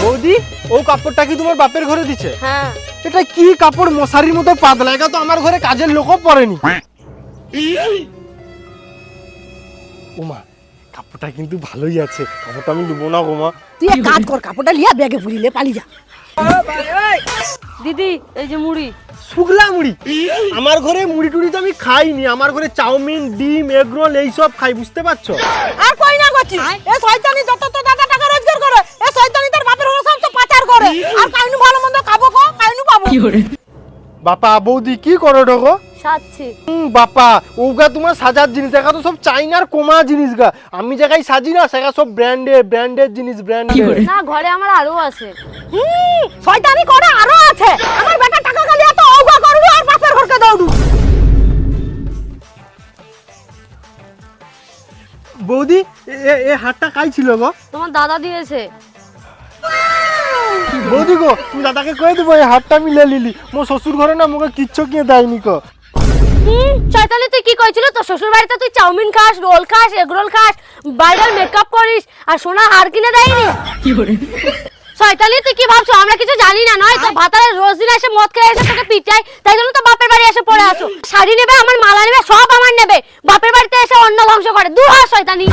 বৌদি ও কাপড়টা কি তোমার বাপের ঘরে দিছে? হ্যাঁ। এটা কি কাপড় মশারির মতো পাতলা, এটা তো আমার ঘরে কাজের লোকও পরেনি। ওমা কাপড়টা কিন্তু ভালোই আছে, কাপড়টা আমি নেবো না গো মা। তুই এক কাজ কর, কাপড়টা লিয়া ব্যাগে ভরিলে পালিয়ে যা। দিদি এই যে মুড়ি। শুকলা মুড়ি? আমার ঘরে মুড়ি টুড়ি তো আমি খাইনি, আমার ঘরে চাউমিন ডিম এগ রোল এইসব খাই, বুঝতে পারছো? আর কই না করছি এ শয়তানি যত তো দাদা টাকা রোজগার করে, এ শয়তানি তার বাপের ঘরে সব তো পাচার করে। আর কাইনু ভালো মন্দ খাবো গো, কাইনু পাবো। বাপা বৌদি কি করো গো? সাজছি। বাপা ওগা তোমার সাজার জিনিস, দেখা তো সব চাইনার কোমা জিনিস গা। আমি জায়গায় সাজি না, সেগা সব ব্র্যান্ডেড জিনিস, ব্র্যান্ডেড। না ঘরে আমার আরো আছে। শয়তানি করে আরো আছে। আমার বেটা টাকা খালি এত অগা করবো আর বাপের ঘরকে দৌড়ু। বৌদি এ হাতটা কাই ছিল গো? তোমার দাদা দিয়েছে। বৌদি গো তুমি দাদাকে কয়ে দেবো এই হাতটা মিলে লিলি, মোর শ্বশুর ঘরে না মোকে কিচ্ছু কিনে দেয়নি কো। শয়তানি তুই কি কইছিল? তোর শ্বশুর বাড়িতে তুই চাউমিন খাস, রোল খাস, এগ রোল খাস, ব্রাইডাল মেকআপ করিস, আর সোনা হার কিনে দেয়নি? শয়তানি তুই কি ভাবছো আমরা কিছু জানি না? নয় তো ভাতারে রোজ দিন এসে মদ খেয়ে এসে তোকে পিটাই, তাই জন্য তো বাপের বাড়ি এসে পড়ে আসো। শাড়ি নেবে, আমার মালা নেবে, সব আমার নেবে, বাপের বাড়িতে এসে অন্ন ধ্বংস করে। দুহা শয়তানি।